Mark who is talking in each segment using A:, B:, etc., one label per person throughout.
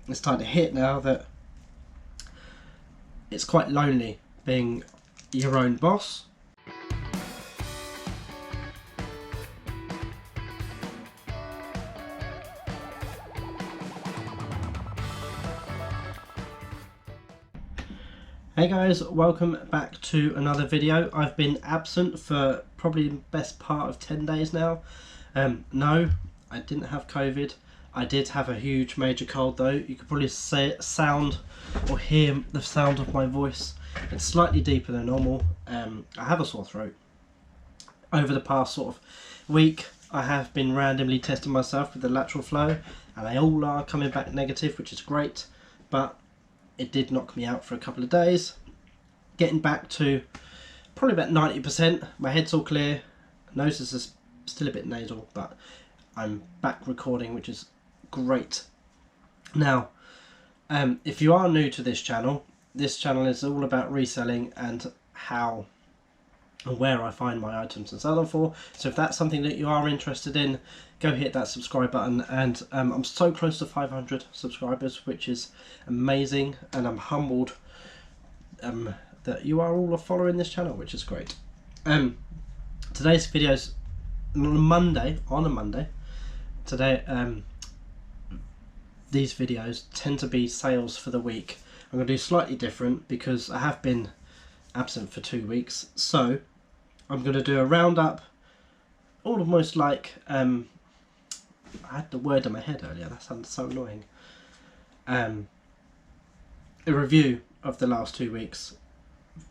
A: it's starting to hit now that it's quite lonely being your own boss. Hey guys, welcome back to another video. I've been absent for probably the best part of 10 days now. No, I didn't have COVID. I did have a huge major cold though. You could probably sound or hear the sound of my voice. It's slightly deeper than normal. I have a sore throat. Over the past sort of week, I have been randomly testing myself with the lateral flow, and they all are coming back negative, which is great, but it did knock me out for a couple of days. Getting back to probably about 90%. My head's all clear. Nose is still a bit nasal, but I'm back recording, which is great. Now, if you are new to this channel is all about reselling and how and where I find my items and sell them for. So if that's something that you are interested in, go hit that subscribe button. And I'm so close to 500 subscribers, which is amazing, and I'm humbled that you are all following this channel, which is great. Today's video's on a Monday. Today, these videos tend to be sales for the week. I'm going to do slightly different because I have been absent for 2 weeks. So I'm going to do a roundup, almost like I had the word in my head earlier, that sounds so annoying. A review of the last 2 weeks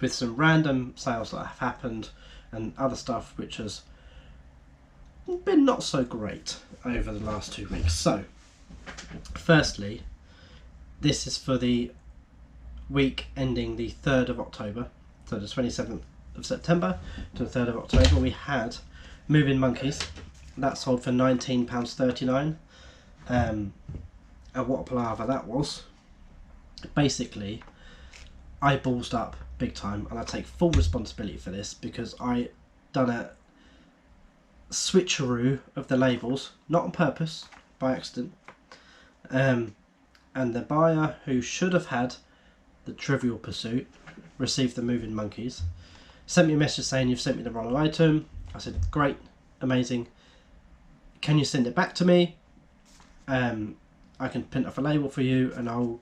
A: with some random sales that have happened and other stuff which has been not so great over the last 2 weeks. So firstly, this is for the week ending the 3rd of October, so the 27th of September to the 3rd of October. We had Moving Monkeys, that sold for £19.39, and what a palaver that was. Basically, I ballsed up big time, and I take full responsibility for this because I done a switcheroo of the labels, not on purpose, by accident, and the buyer who should have had the Trivial Pursuit received the Moving Monkeys, sent me a message saying you've sent me the wrong item. I said great, amazing, can you send it back to me? I can print off a label for you and I'll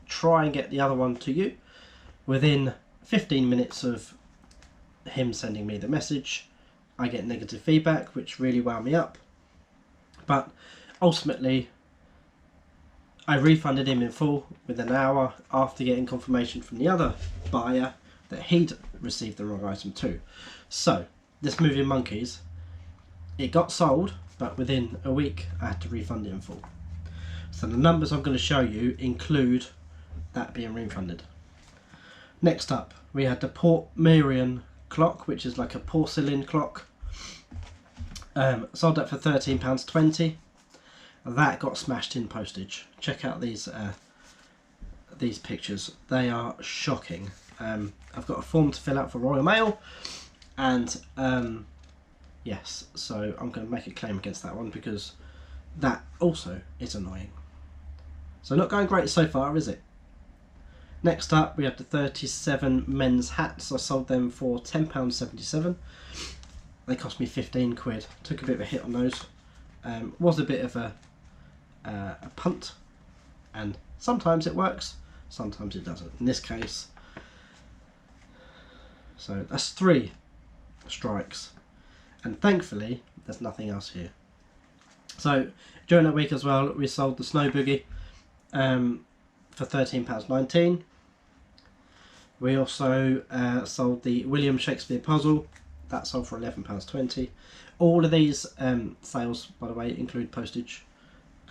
A: try and get the other one to you. Within 15 minutes of him sending me the message, I get negative feedback, which really wound me up, but ultimately I refunded him in full within an hour after getting confirmation from the other buyer that he'd received the wrong item too. So this Moving Monkeys, it got sold, but within a week I had to refund it in full. So the numbers I'm going to show you include that being refunded. Next up, we had the Port Merion clock, which is like a porcelain clock. Sold that for £13.20. That got smashed in postage. Check out these pictures. They are shocking. I've got a form to fill out for Royal Mail, and yes, so I'm going to make a claim against that one because that also is annoying. So not going great so far, is it? Next up, we have the 37 men's hats. I sold them for £10.77. They cost me 15 quid. Took a bit of a hit on those. Was a bit of a punt, and sometimes it works, sometimes it doesn't. In this case, so that's 3 strikes, and thankfully there's nothing else here. So during that week as well, we sold the Snow Boogie for £13.19. We also sold the William Shakespeare puzzle. That sold for £11.20. All of these sales, by the way, include postage,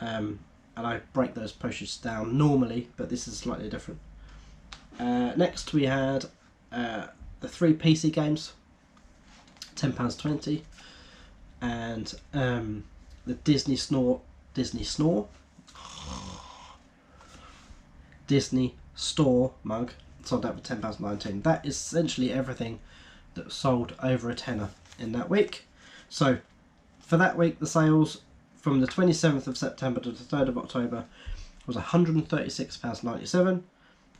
A: and I break those postage down normally, but this is slightly different. Next we had the 3 PC games, £10.20, and the Disney Store mug sold out for £10.19. That is essentially everything that sold over a tenner in that week. So for that week, the sales from the 27th of September to the 3rd of October was £136.97,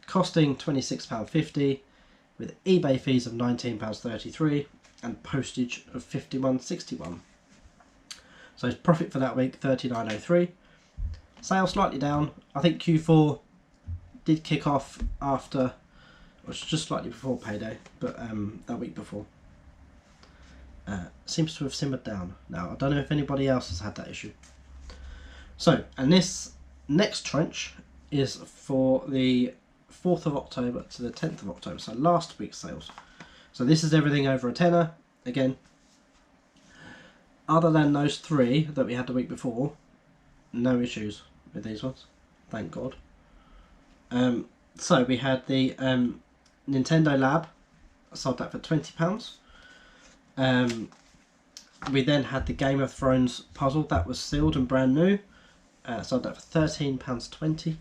A: costing £26.50, with eBay fees of £19.33 and postage of £51.61. So profit for that week, £39.03. Sales slightly down. I think Q4 did kick off after, or just slightly before payday, but that week before. Seems to have simmered down now. I don't know if anybody else has had that issue. So, and this next tranche is for the 4th of October to the 10th of October, so last week's sales. So this is everything over a tenner. Again, other than those 3 that we had the week before, no issues with these ones, thank God. So we had the Nintendo Lab, I sold that for £20. We then had the Game of Thrones puzzle, that was sealed and brand new, sold that for £13.20.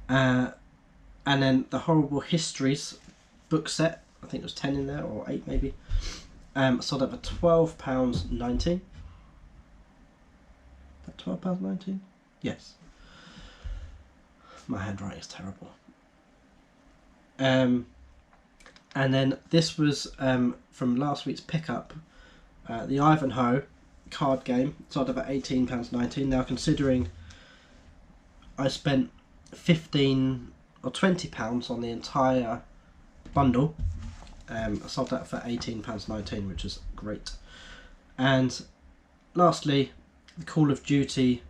A: And then the Horrible Histories book set, I think it was 10 in there, or 8 maybe, sold that for £12.19. £12.19? Yes. My handwriting is terrible. And then this was from last week's pickup, the Ivanhoe card game, sold at £18.19. Now, considering I spent £15 or £20 on the entire bundle, I sold that for £18.19, which is great. And lastly, the Call of Duty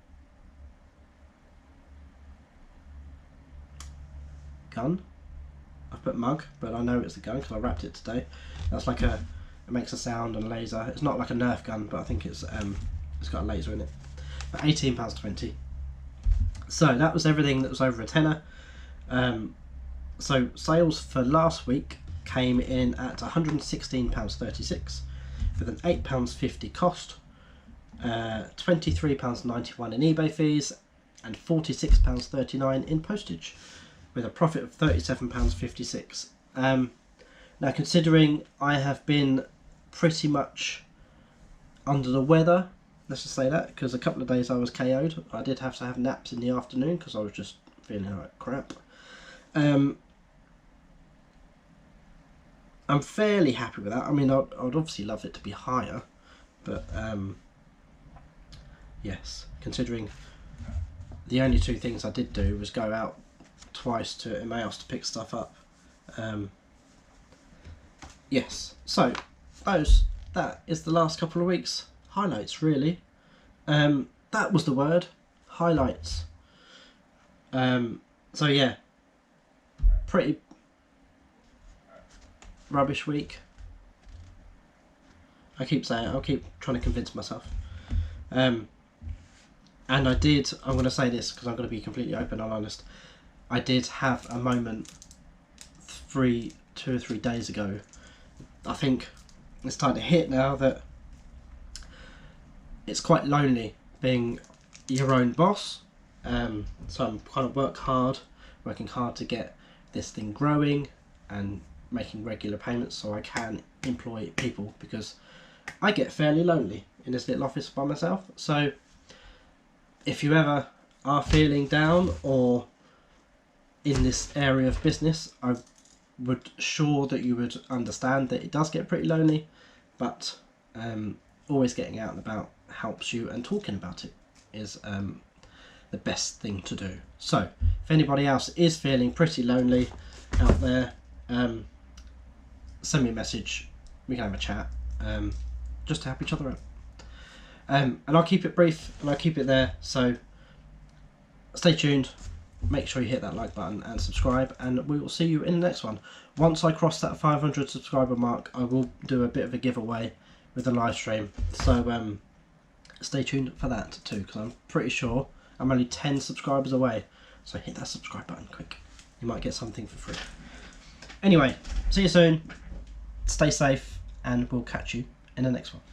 A: gun. I've put mug, but I know it's a gun because I wrapped it today. That's like it makes a sound and laser. It's not like a Nerf gun, but I think it's got a laser in it. But £18.20. So that was everything that was over a tenner. So sales for last week came in at £116.36 with an £8.50 cost, £23.91 in eBay fees and £46.39 in postage, with a profit of £37.56. Now, considering I have been pretty much under the weather, let's just say that, because a couple of days I was KO'd. I did have to have naps in the afternoon because I was just feeling like crap. I'm fairly happy with that. I mean, I'd obviously love it to be higher, but yes, considering the only 2 things I did do was go out twice to Emmaus to pick stuff up. Yes, so that is the last couple of weeks highlights, really. That was the word, highlights. So yeah, pretty rubbish week. I keep saying it, I'll keep trying to convince myself. And I'm going to say this because I'm going to be completely open and honest. I did have a moment 2 or 3 days ago. I think it's time to hit now that it's quite lonely being your own boss. So I'm kind of working hard to get this thing growing and making regular payments so I can employ people, because I get fairly lonely in this little office by myself. So if you ever are feeling down or in this area of business, I would sure that you would understand that it does get pretty lonely, but always getting out and about helps you, and talking about it is the best thing to do. So if anybody else is feeling pretty lonely out there, send me a message, we can have a chat, just to help each other out. And I'll keep it brief and I'll keep it there, so stay tuned, make sure you hit that like button and subscribe, and we will see you in the next one. Once I cross that 500 subscriber mark, I will do a bit of a giveaway with a live stream, so stay tuned for that too, because I'm pretty sure I'm only 10 subscribers away, so hit that subscribe button quick, you might get something for free. Anyway, see you soon, stay safe, and we'll catch you in the next one.